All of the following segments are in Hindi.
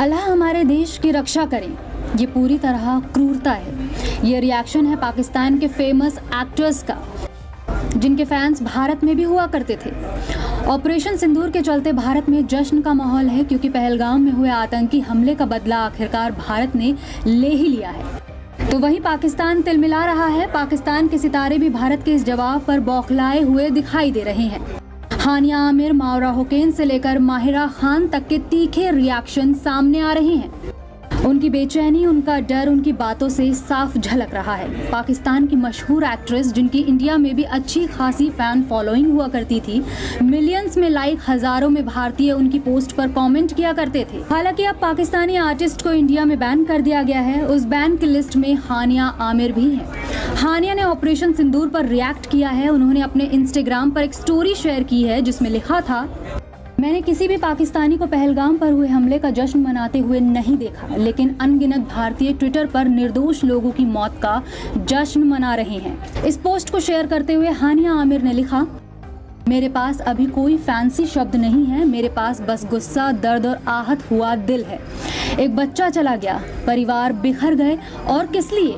अल्लाह हमारे देश की रक्षा करे, ये पूरी तरह क्रूरता है। ये रिएक्शन है पाकिस्तान के फेमस एक्टर्स का, जिनके फैंस भारत में भी हुआ करते थे। ऑपरेशन सिंदूर के चलते भारत में जश्न का माहौल है, क्योंकि पहलगाम में हुए आतंकी हमले का बदला आखिरकार भारत ने ले ही लिया है। तो वहीं पाकिस्तान तिलमिला रहा है। पाकिस्तान के सितारे भी भारत के इस जवाब पर बौखलाए हुए दिखाई दे रहे हैं। हानिया आमिर, मावरा हुसैन से लेकर माहिरा खान तक के तीखे रिएक्शन सामने आ रहे हैं। उनकी बेचैनी, उनका डर उनकी बातों से साफ झलक रहा है। पाकिस्तान की मशहूर एक्ट्रेस, जिनकी इंडिया में भी अच्छी खासी फैन फॉलोइंग हुआ करती थी, मिलियंस में लाइक, हजारों में भारतीय उनकी पोस्ट पर कमेंट किया करते थे। हालांकि अब पाकिस्तानी आर्टिस्ट को इंडिया में बैन कर दिया गया है। उस बैन की लिस्ट में हानिया आमिर भी है। हानिया ने ऑपरेशन सिंदूर पर रिएक्ट किया है। उन्होंने अपने इंस्टाग्राम पर एक स्टोरी शेयर की है, जिसमें लिखा था, मैंने किसी भी पाकिस्तानी को पहलगाम पर हुए हमले का जश्न मनाते हुए नहीं देखा, लेकिन अनगिनत भारतीय ट्विटर पर निर्दोष लोगों की मौत का जश्न मना रहे हैं। इस पोस्ट को शेयर करते हुए हानिया आमिर ने लिखा, मेरे पास अभी कोई फैंसी शब्द नहीं है, मेरे पास बस गुस्सा, दर्द और आहत हुआ दिल है। एक बच्चा चला गया, परिवार बिखर गए, और किस लिए?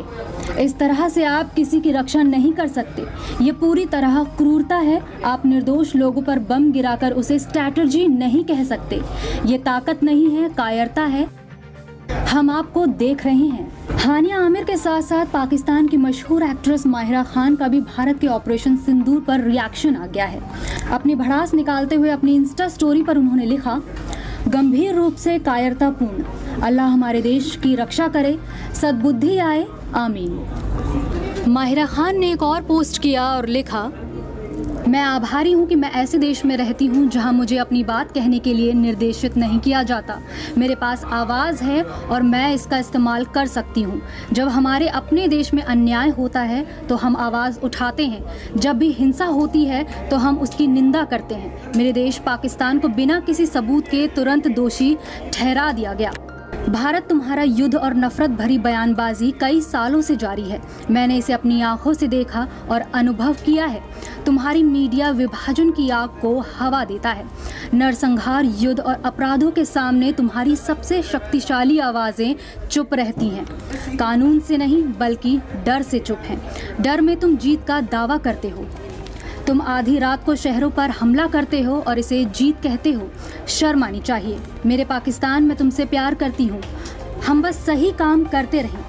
इस तरह से आप किसी की रक्षा नहीं कर सकते। ये पूरी तरह क्रूरता है। आप निर्दोष लोगों पर बम गिराकर उसे स्ट्रैटेजी नहीं कह सकते। ये ताकत नहीं है, कायरता है। हम आपको देख रहे हैं। हानिया आमिर के साथ साथ पाकिस्तान की मशहूर एक्ट्रेस माहिरा खान का भी भारत के ऑपरेशन सिंदूर पर रिएक्शन आ गया है। अपनी भड़ास निकालते हुए अपनी इंस्टा स्टोरी पर उन्होंने लिखा, गंभीर रूप से कायरतापूर्ण, अल्लाह हमारे देश की रक्षा करे, सद्बुद्धि आए, आमीन। माहिरा खान ने एक और पोस्ट किया और लिखा, मैं आभारी हूँ कि मैं ऐसे देश में रहती हूँ जहाँ मुझे अपनी बात कहने के लिए निर्देशित नहीं किया जाता। मेरे पास आवाज़ है और मैं इसका इस्तेमाल कर सकती हूँ। जब हमारे अपने देश में अन्याय होता है तो हम आवाज़ उठाते हैं। जब भी हिंसा होती है तो हम उसकी निंदा करते हैं। मेरे देश पाकिस्तान को बिना किसी सबूत के तुरंत दोषी ठहरा दिया गया। भारत, तुम्हारा युद्ध और नफरत भरी बयानबाजी कई सालों से जारी है। मैंने इसे अपनी आंखों से देखा और अनुभव किया है। तुम्हारी मीडिया विभाजन की आग को हवा देता है। नरसंहार, युद्ध और अपराधों के सामने तुम्हारी सबसे शक्तिशाली आवाज़ें चुप रहती हैं। कानून से नहीं बल्कि डर से चुप हैं। डर में तुम जीत का दावा करते हो। तुम आधी रात को शहरों पर हमला करते हो और इसे जीत कहते हो। शर्म आनी चाहिए। मेरे पाकिस्तान, मैं तुमसे प्यार करती हूँ। हम बस सही काम करते रहें।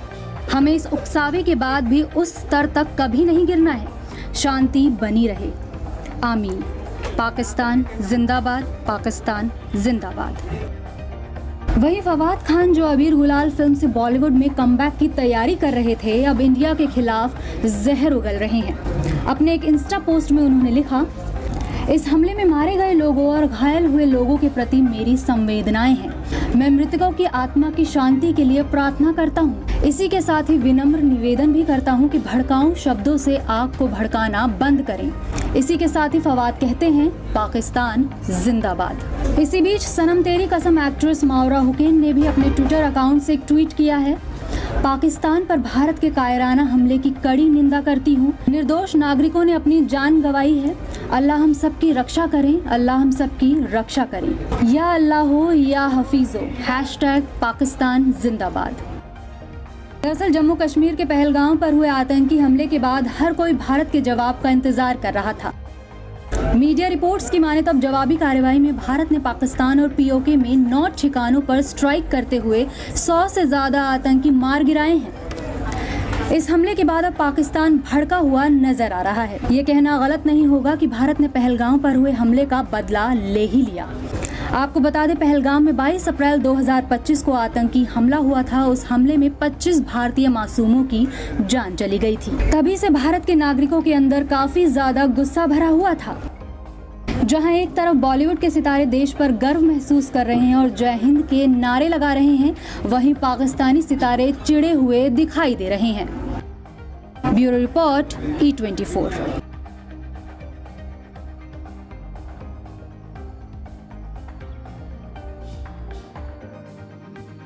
हमें इस उकसावे के बाद भी उस स्तर तक कभी नहीं गिरना है। शांति बनी रहे, आमीन। पाकिस्तान जिंदाबाद, पाकिस्तान जिंदाबाद। वही फवाद खान, जो अबीर गुलाल फिल्म से बॉलीवुड में कमबैक की तैयारी कर रहे थे, अब इंडिया के खिलाफ जहर उगल रहे हैं। अपने एक इंस्टा पोस्ट में उन्होंने लिखा, इस हमले में मारे गए लोगों और घायल हुए लोगों के प्रति मेरी संवेदनाएं हैं। मैं मृतकों की आत्मा की शांति के लिए प्रार्थना करता हूं। इसी के साथ ही विनम्र निवेदन भी करता हूं कि भड़काऊ शब्दों से आग को भड़काना बंद करें। इसी के साथ ही फवाद कहते हैं, पाकिस्तान जिंदाबाद। इसी बीच सनम तेरी कसम एक्ट्रेस मावरा हुसैन ने भी अपने ट्विटर अकाउंट से एक ट्वीट किया है, पाकिस्तान पर भारत के कायराना हमले की कड़ी निंदा करती हूँ। निर्दोष नागरिकों ने अपनी जान गंवाई है। अल्लाह हम सबकी रक्षा करें, अल्लाह हम सबकी रक्षा करें। या अल्लाह हो या हफीज़ो, #पाकिस्तान जिंदाबाद। दरअसल जम्मू कश्मीर के पहलगाम पर हुए आतंकी हमले के बाद हर कोई भारत के जवाब का इंतजार कर रहा था। मीडिया रिपोर्ट्स की माने तब जवाबी कार्रवाई में भारत ने पाकिस्तान और पीओके में 9 ठिकानों पर स्ट्राइक करते हुए 100 से ज्यादा आतंकी मार गिराए हैं। इस हमले के बाद अब पाकिस्तान भड़का हुआ नजर आ रहा है। ये कहना गलत नहीं होगा कि भारत ने पहलगाम पर हुए हमले का बदला ले ही लिया। आपको बता दें, पहलगाम में 22 अप्रैल 2025 को आतंकी हमला हुआ था। उस हमले में 25 भारतीय मासूमों की जान चली गई थी। तभी से भारत के नागरिकों के अंदर काफी ज्यादा गुस्सा भरा हुआ था। जहां एक तरफ बॉलीवुड के सितारे देश पर गर्व महसूस कर रहे हैं और जय हिंद के नारे लगा रहे हैं, वहीं पाकिस्तानी सितारे चिढ़े हुए दिखाई दे रहे हैं। Bureau report, E24।